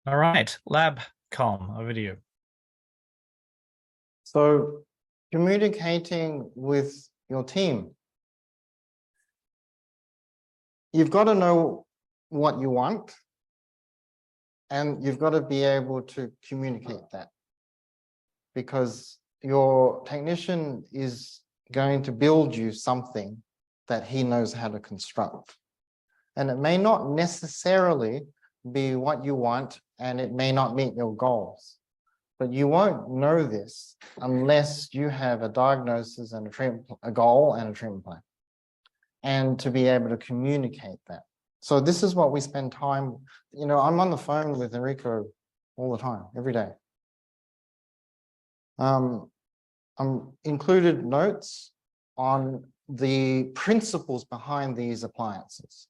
All right, LabCom, over to you. So communicating with your team, you've got to know what you want, and you've got to be able to communicate that, because your technician is going to build you something that he knows how to construct. And it may not necessarily be what you want, and it may not meet your goals. But you won't know this unless you have a diagnosis and a goal and a treatment plan, and to be able to communicate that. So this is what we spend time, I'm on the phone with Enrico all the time, every day. I'm included notes on the principles behind these appliances.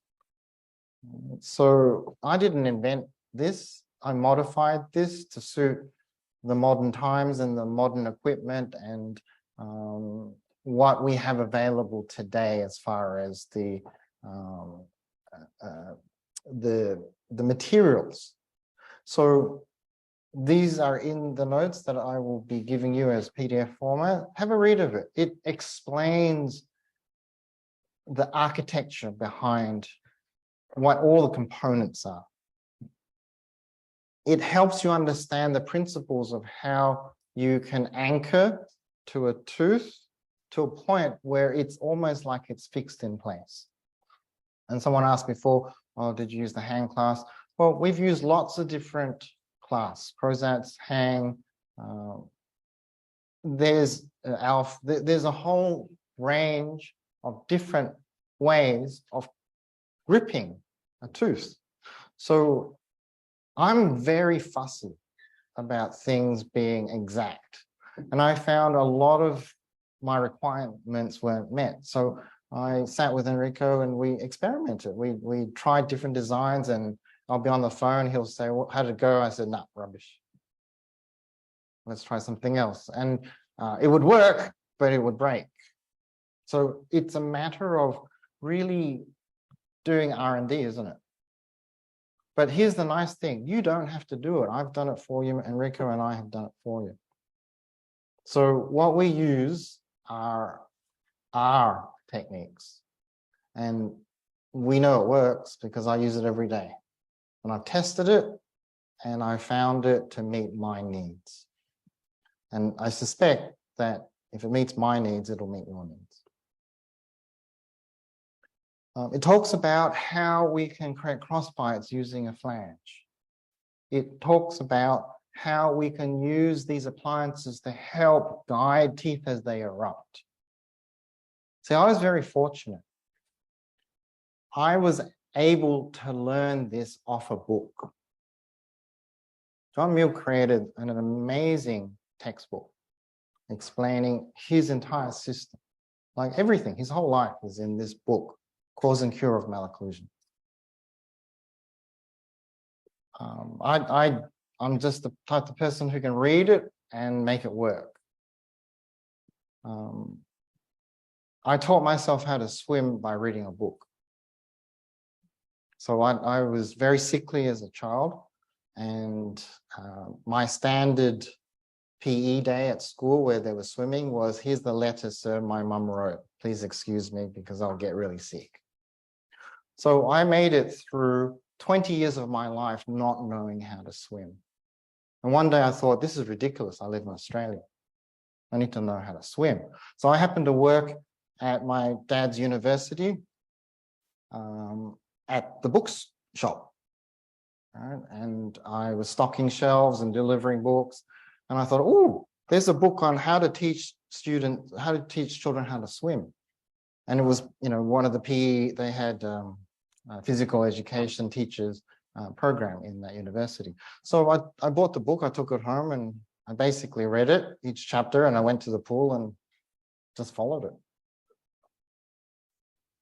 So I didn't invent this. I modified this to suit the modern times and the modern equipment and what we have available today as far as the materials. So these are in the notes that I will be giving you as PDF format. Have a read of it. It explains the architecture behind what all the components are. It helps you understand the principles of how you can anchor to a tooth to a point where it's almost like it's fixed in place. And someone asked before, oh, did you use the hang class? Well, we've used lots of different class, Crozats, hang. There's a whole range of different ways of gripping a tooth. So I'm very fussy about things being exact. And I found a lot of my requirements weren't met. So I sat with Enrico and we experimented. We tried different designs, and I'll be on the phone. He'll say, well, how did it go? I said, nah, rubbish. Let's try something else. And it would work, but it would break. So it's a matter of really doing R&D, isn't it? But here's the nice thing. You don't have to do it. I've done it for you. Enrico and I have done it for you. So what we use are our techniques. And we know it works because I use it every day. And I've tested it and I found it to meet my needs. And I suspect that if it meets my needs, it'll meet your needs. It talks about how we can create crossbites using a flange. It talks about how we can use these appliances to help guide teeth as they erupt. See, I was very fortunate. I was able to learn this off a book. John Mill created an amazing textbook explaining his entire system. Like everything, his whole life is in this book, Cause and Cure of Malocclusion. I'm just the type of person who can read it and make it work. I taught myself how to swim by reading a book. So I was very sickly as a child, and my standard PE day at school where they were swimming was, here's the letter, sir, my mum wrote. Please excuse me because I'll get really sick. So I made it through 20 years of my life not knowing how to swim. And one day I thought, this is ridiculous. I live in Australia. I need to know how to swim. So I happened to work at my dad's university at the books shop. Right? And I was stocking shelves and delivering books. And I thought, oh, there's a book on how to teach children how to swim. And it was, one of the PE, they had physical education teachers program in that university. So I bought the book, I took it home, and I basically read it, each chapter, and I went to the pool and just followed it.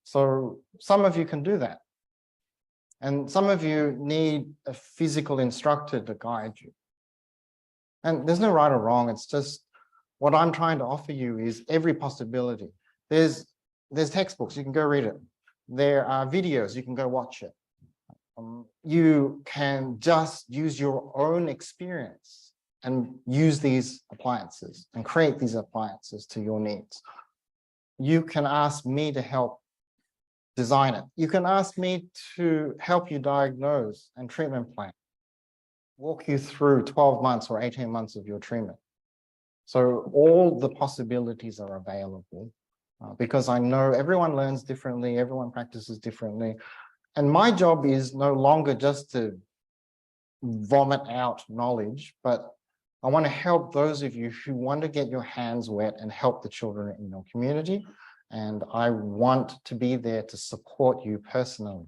So some of you can do that. And some of you need a physical instructor to guide you. And there's no right or wrong. It's just what I'm trying to offer you is every possibility. There's textbooks, you can go read it. There are videos, you can go watch it. you can just use your own experience and use these appliances and create these appliances to your needs. You can ask me to help design it. You can ask me to help you diagnose and treatment plan, walk you through 12 months or 18 months of your treatment. So all the possibilities are available because I know everyone learns differently, everyone practices differently. And my job is no longer just to vomit out knowledge, but I want to help those of you who want to get your hands wet and help the children in your community. And I want to be there to support you personally,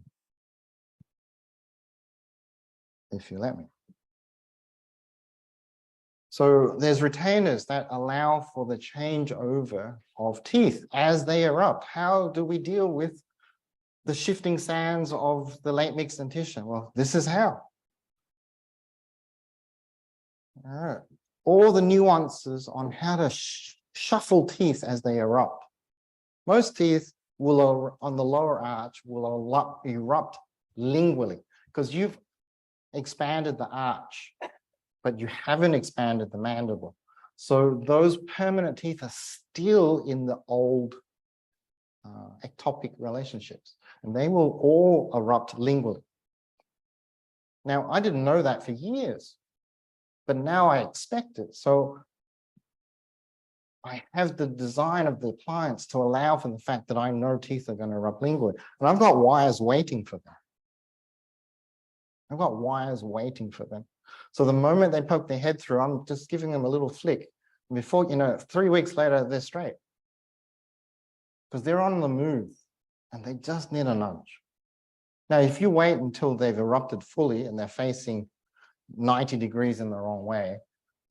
if you let me. So there's retainers that allow for the changeover of teeth as they erupt. How do we deal with the shifting sands of the late mixed dentition? Well, this is how. All right. All the nuances on how to shuffle teeth as they erupt. Most teeth will, on the lower arch, will erupt lingually because you've expanded the arch, but you haven't expanded the mandible. So those permanent teeth are still in the old ectopic relationships, and they will all erupt lingually. Now, I didn't know that for years, but now I expect it. So I have the design of the appliance to allow for the fact that I know teeth are going to erupt lingually, and I've got wires waiting for them. I've got wires waiting for them. So the moment they poke their head through, I'm just giving them a little flick. And before, 3 weeks later, they're straight. Because they're on the move and they just need a nudge. Now, if you wait until they've erupted fully and they're facing 90 degrees in the wrong way,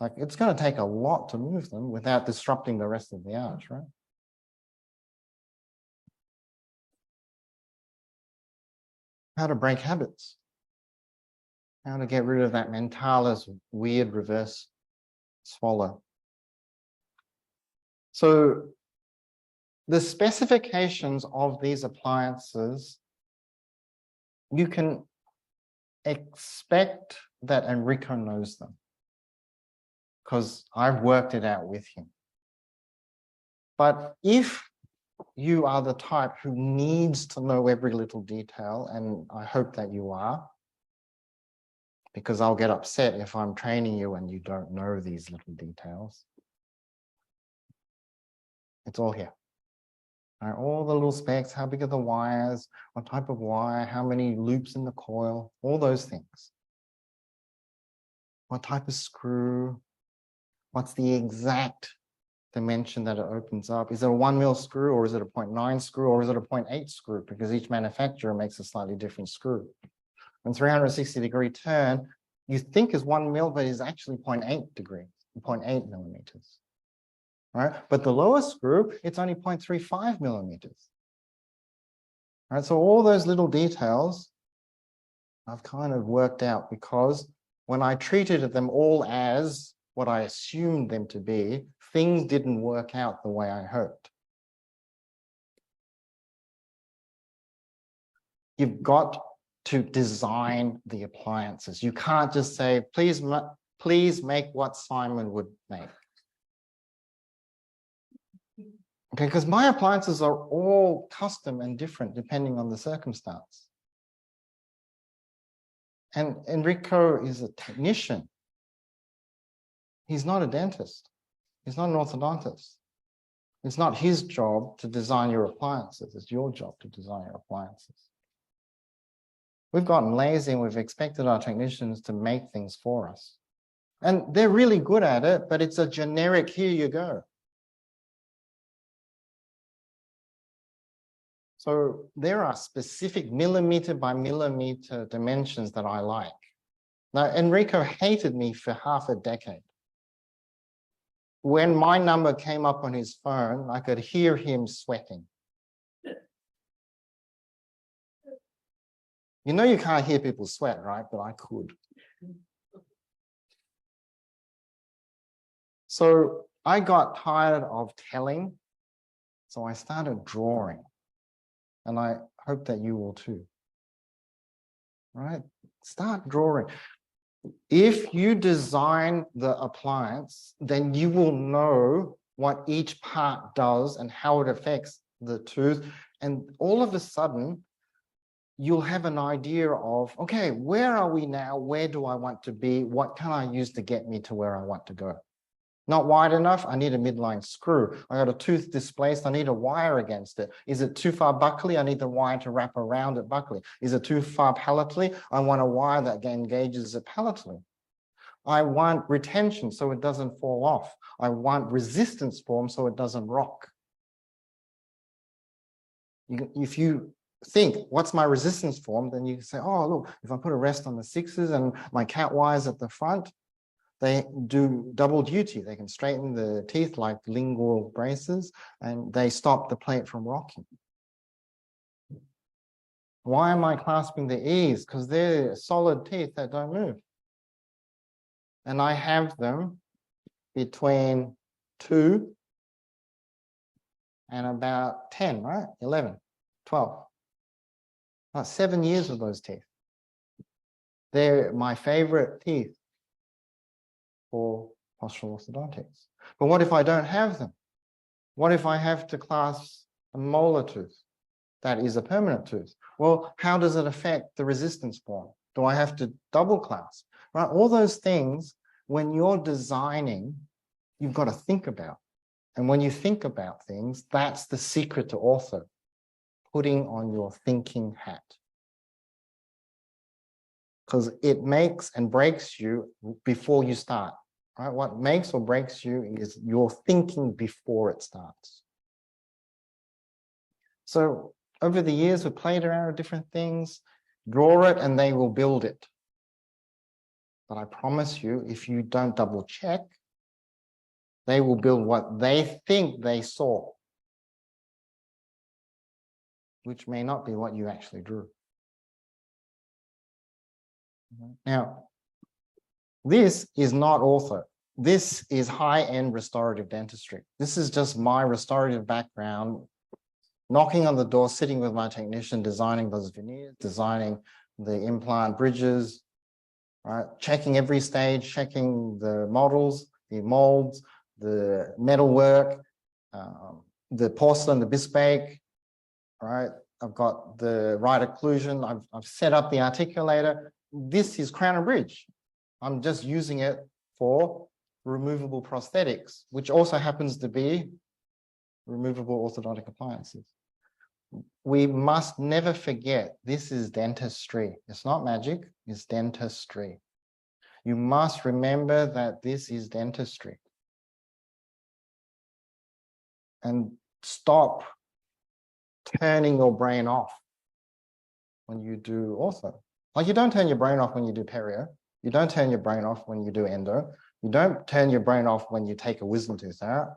like it's going to take a lot to move them without disrupting the rest of the arch, right? How to break habits. How to get rid of that mentalis weird reverse swallow. So the specifications of these appliances, you can expect that Enrico knows them because I've worked it out with him. But if you are the type who needs to know every little detail, and I hope that you are, because I'll get upset if I'm training you and you don't know these little details. It's all here. All right, all the little specs, how big are the wires, what type of wire, how many loops in the coil, all those things. What type of screw, what's the exact dimension that it opens up? Is it a 1 mil screw, or is it a 0.9 screw, or is it a 0.8 screw? Because each manufacturer makes a slightly different screw. And 360-degree turn, you think is 1 mil, but is actually 0.8 degrees, 0.8 millimeters. Right? But the lower screw, it's only 0.35 millimeters. Right? So all those little details I've kind of worked out because when I treated them all as what I assumed them to be, things didn't work out the way I hoped. You've got to design the appliances. You can't just say, please make what Simon would make. Okay, because my appliances are all custom and different depending on the circumstance. And Enrico is a technician. He's not a dentist. He's not an orthodontist. It's not his job to design your appliances. It's your job to design your appliances. We've gotten lazy and we've expected our technicians to make things for us. And they're really good at it, but it's a generic, here you go. So there are specific millimeter by millimeter dimensions that I like. Now, Enrico hated me for half a decade. When my number came up on his phone, I could hear him sweating. You know you can't hear people sweat, right? But I could. So I got tired of telling, so I started drawing. And I hope that you will too. right? Start drawing. If you design the appliance, then you will know what each part does and how it affects the tooth. And all of a sudden, you'll have an idea of, okay, where are we now? Where do I want to be? What can I use to get me to where I want to go? Not wide enough, I need a midline screw. I got a tooth displaced, I need a wire against it. Is it too far buccally? I need the wire to wrap around it buccally. Is it too far palatally? I want a wire that engages it palatally. I want retention so it doesn't fall off. I want resistance form so it doesn't rock. If you think, what's my resistance form? Then you can say, oh, look, if I put a rest on the 6s and my cat wires at the front, they do double duty. They can straighten the teeth like lingual braces, and they stop the plate from rocking. Why am I clasping the E's? Because they're solid teeth that don't move. And I have them between 2 and about 10, right? 11, 12. About 7 years of those teeth. They're my favorite teeth for postural orthodontics. But what if I don't have them? What if I have to clasp a molar tooth that is a permanent tooth? Well, how does it affect the resistance form? Do I have to double clasp? Right? All those things, when you're designing, you've got to think about. And when you think about things, that's the secret to ortho, putting on your thinking hat. Because it makes and breaks you before you start. Right? What makes or breaks you is your thinking before it starts. So over the years, we've played around with different things. Draw it and they will build it. But I promise you, if you don't double check, they will build what they think they saw, which may not be what you actually drew. Now, this is not ortho. This is high-end restorative dentistry. This is just my restorative background, knocking on the door, sitting with my technician, designing those veneers, designing the implant bridges, right? Checking every stage, checking the models, the molds, the metalwork, the porcelain, the bespoke, right? I've got the right occlusion. I've set up the articulator. This is crown and bridge. I'm just using it for removable prosthetics, which also happens to be removable orthodontic appliances. We must never forget this is dentistry. It's not magic, it's dentistry. You must remember that this is dentistry. And stop turning your brain off when you do ortho. Like, you don't turn your brain off when you do perio. You don't turn your brain off when you do endo. You don't turn your brain off when you take a wisdom tooth out.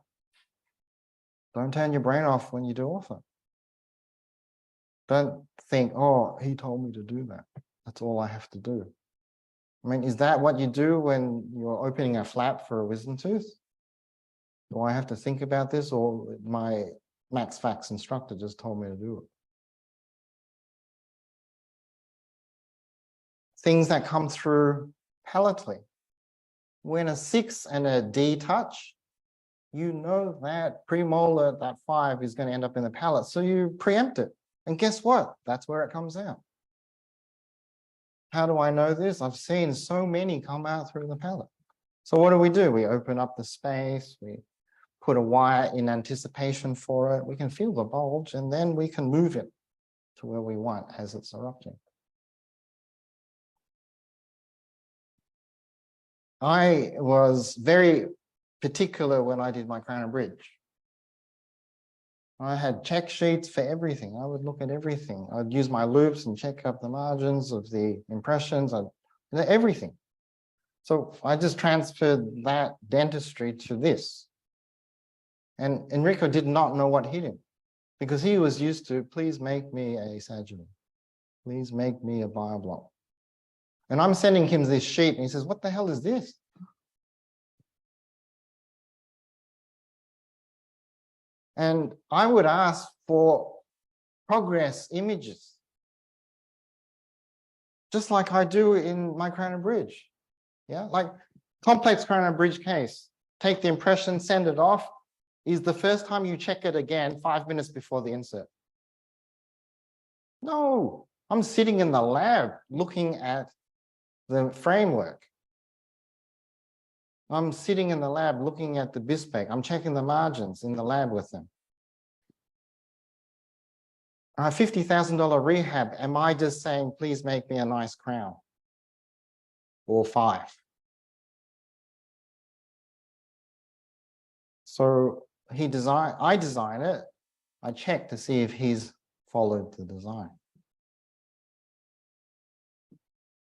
Don't turn your brain off when you do ortho. Don't think, oh, he told me to do that. That's all I have to do. I mean, is that what you do when you're opening a flap for a wisdom tooth? Do I have to think about this, or my Max Fax instructor just told me to do it? Things that come through palatally. When a 6 and a D touch, you know that premolar, that 5 is going to end up in the palate. So you preempt it. And guess what? That's where it comes out. How do I know this? I've seen so many come out through the palate. So what do? We open up the space. We put a wire in anticipation for it. We can feel the bulge, and then we can move it to where we want as it's erupting. I was very particular when I did my crown and bridge. I had check sheets for everything. I would look at everything. I'd use my loops and check up the margins of the impressions, everything. So I just transferred that dentistry to this. And Enrico did not know what hit him, because he was used to, please make me a sagittal. Please make me a bioblock. And I'm sending him this sheet, and he says, what the hell is this? And I would ask for progress images. just like I do in my crown and bridge. Yeah, like complex crown and bridge case. Take the impression, send it off. Is the first time you check it again 5 minutes before the insert? No, I'm sitting in the lab looking at the framework. I'm sitting in the lab looking at the bispec. I'm checking the margins in the lab with them. $50,000 rehab. Am I just saying, please make me a nice crown? Or 5? So I design it. I check to see if he's followed the design.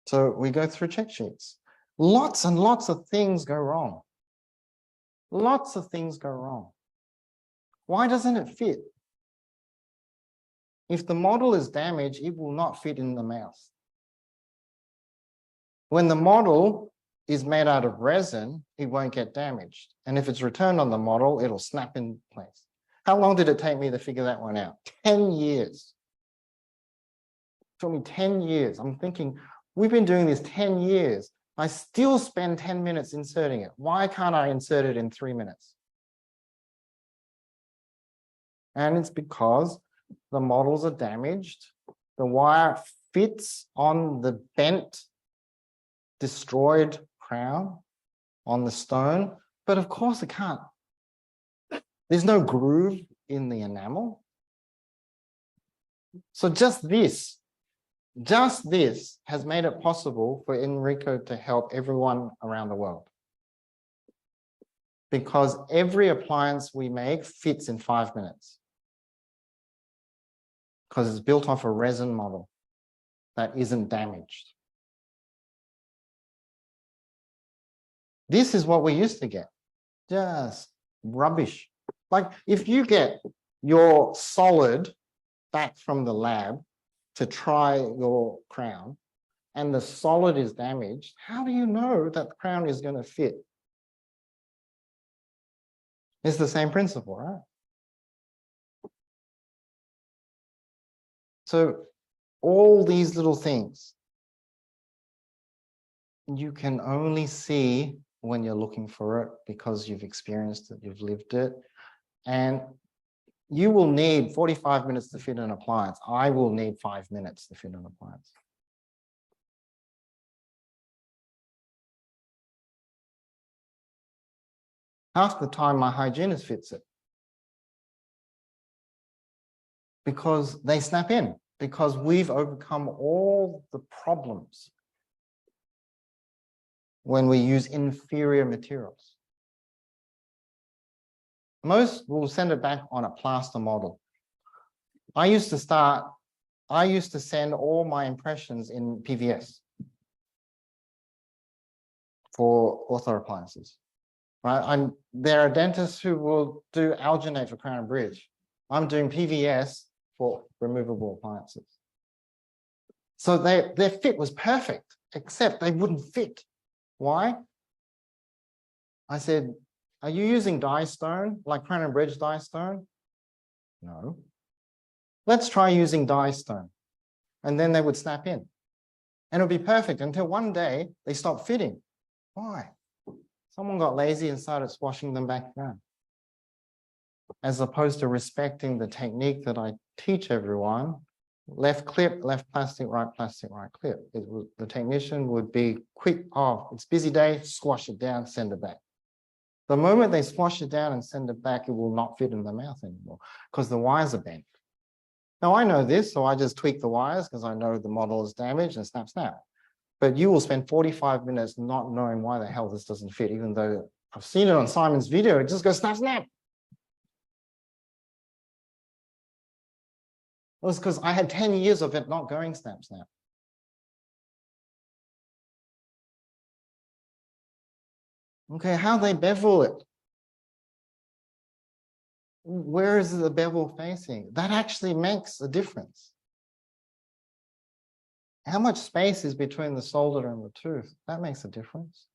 So we go through check sheets. Lots and lots of things go wrong. Lots of things go wrong. Why doesn't it fit? If the model is damaged, it will not fit in the mouth. When the model is made out of resin, it won't get damaged. And if it's returned on the model, it'll snap in place. How long did it take me to figure that one out? 10 years. It took me 10 years. I'm thinking, we've been doing this 10 years. I still spend 10 minutes inserting it. Why can't I insert it in 3 minutes? And it's because the models are damaged. The wire fits on the bent, destroyed crown on the stone, but of course it can't. There's no groove in the enamel. So just this has made it possible for Enrico to help everyone around the world. Because every appliance we make fits in 5 minutes. Because it's built off a resin model that isn't damaged. This is what we used to get. Just rubbish. Like if you get your solid back from the lab to try your crown and the solid is damaged, how do you know that the crown is going to fit? It's the same principle, right? So all these little things you can only see when you're looking for it because you've experienced it, you've lived it. And you will need 45 minutes to fit an appliance. I will need 5 minutes to fit an appliance. Half the time my hygienist fits it. Because they snap in, because we've overcome all the problems when we use inferior materials. Most will send it back on a plaster model. I used to send all my impressions in PVS for ortho appliances. Right? There are dentists who will do alginate for crown and bridge. I'm doing PVS for removable appliances. So their fit was perfect, except they wouldn't fit. Why? I said, are you using dye stone, like crown and bridge dye stone? No. Let's try using dye stone. And then they would snap in. And it would be perfect until one day they stopped fitting. Why? Someone got lazy and started squashing them back around. As opposed to respecting the technique that I teach everyone, left clip, left plastic, right clip. The technician would be quick, oh, it's busy day, squash it down, send it back. The moment they squash it down and send it back, it will not fit in the mouth anymore because the wires are bent. Now I know this, so I just tweak the wires because I know the model is damaged and snap, snap. But you will spend 45 minutes not knowing why the hell this doesn't fit, even though I've seen it on Simon's video, it just goes snap, snap. It was because I had 10 years of it not going snap, snap. Okay, how they bevel it? Where is the bevel facing? That actually makes a difference. How much space is between the solder and the tooth? That makes a difference.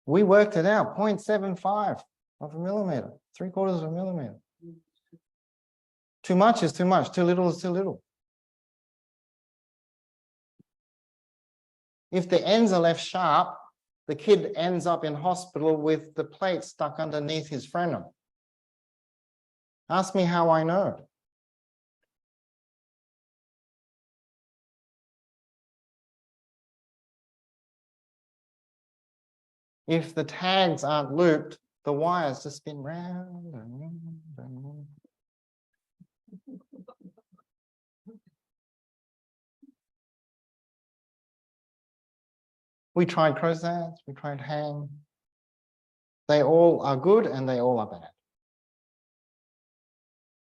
We worked it out, 0.75 of a millimeter, 3/4 of a millimeter. Too much is too much, too little is too little. If the ends are left sharp, the kid ends up in hospital with the plate stuck underneath his frenum. Ask me how I know. If the tags aren't looped, the wires just spin round and round and round. We tried crozets, we tried hang. They all are good and they all are bad.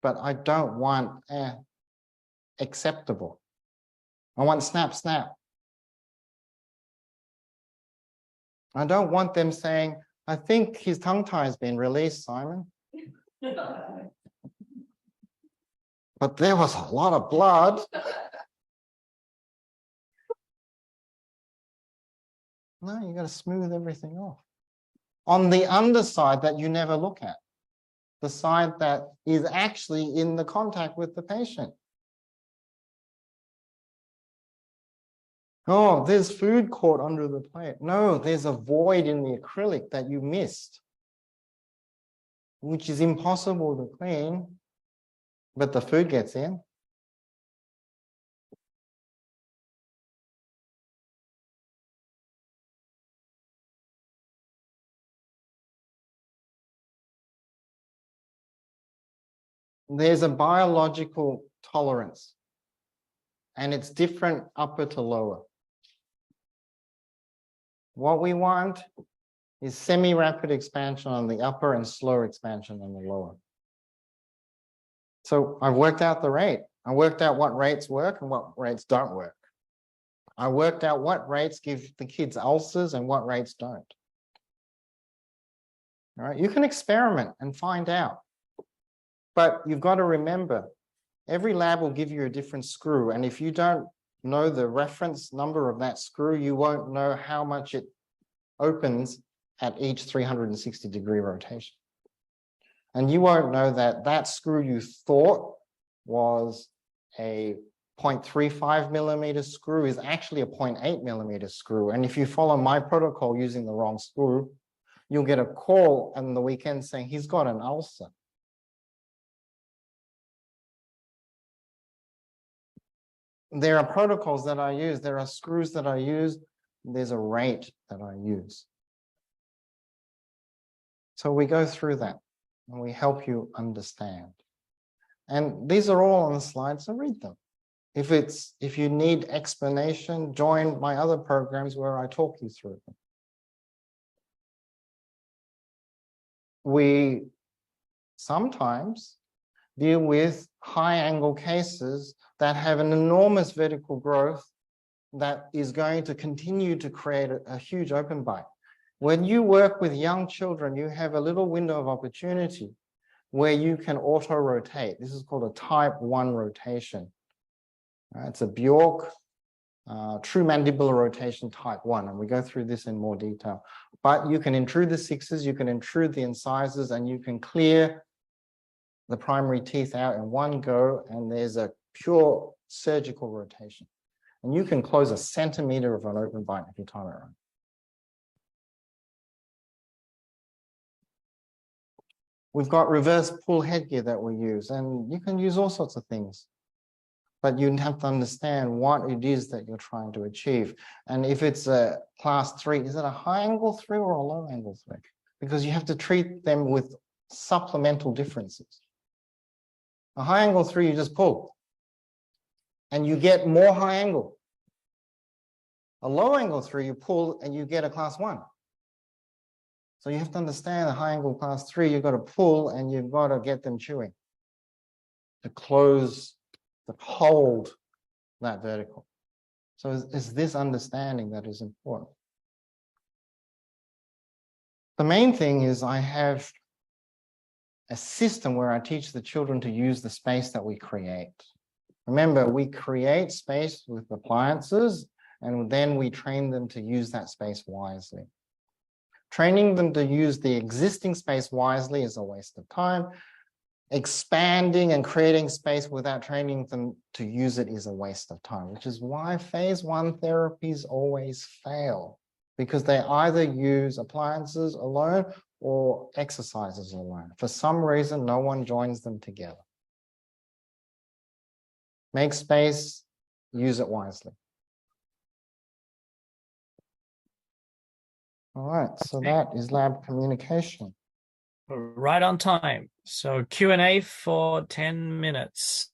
But I don't want acceptable. I want snap, snap. I don't want them saying, I think his tongue tie has been released, Simon. But there was a lot of blood. No, you got to smooth everything off. On the underside that you never look at, the side that is actually in the contact with the patient. Oh, there's food caught under the plate. No, there's a void in the acrylic that you missed, which is impossible to clean, but the food gets in. There's a biological tolerance, and it's different upper to lower. What we want is semi-rapid expansion on the upper and slow expansion on the lower. So I've worked out the rate. I worked out what rates work and what rates don't work. I worked out what rates give the kids ulcers and what rates don't. All right, you can experiment and find out. But you've got to remember, every lab will give you a different screw. And if you don't know the reference number of that screw, you won't know how much it opens at each 360-degree rotation. And you won't know that that screw you thought was a 0.35 millimeter screw is actually a 0.8 millimeter screw. And if you follow my protocol using the wrong screw, you'll get a call on the weekend saying he's got an ulcer. There are protocols that I use, there are screws that I use, there's a rate that I use. So we go through that and we help you understand. And these are all on the slide, so read them. If you need explanation, join my other programs where I talk you through them. We sometimes deal with high angle cases that have an enormous vertical growth that is going to continue to create a huge open bite. When you work with young children, you have a little window of opportunity where you can auto-rotate. This is called a type 1 rotation. It's a Bjork true mandibular rotation type 1, and we go through this in more detail. But you can intrude the sixes, you can intrude the incisors, and you can clear the primary teeth out in one go, and there's a pure surgical rotation. And you can close a centimeter of an open bite if you time it right. We've got reverse pull headgear that we use, and you can use all sorts of things. But you have to understand what it is that you're trying to achieve. And if it's a class 3, is it a high angle 3 or a low angle 3? Because you have to treat them with supplemental differences. A high angle 3, you just pull. And you get more high angle. A low angle 3, you pull and you get a class 1. So you have to understand a high angle class 3, you've got to pull and you've got to get them chewing to close, to hold that vertical. So it's this understanding that is important. The main thing is I have a system where I teach the children to use the space that we create. Remember, we create space with appliances, and then we train them to use that space wisely. Training them to use the existing space wisely is a waste of time. expanding and creating space without training them to use it is a waste of time, which is why phase 1 therapies always fail, because they either use appliances alone or exercises alone. For some reason, no one joins them together. Make space, use it wisely. All right, so that is lab communication. Right on time. So Q&A for 10 minutes.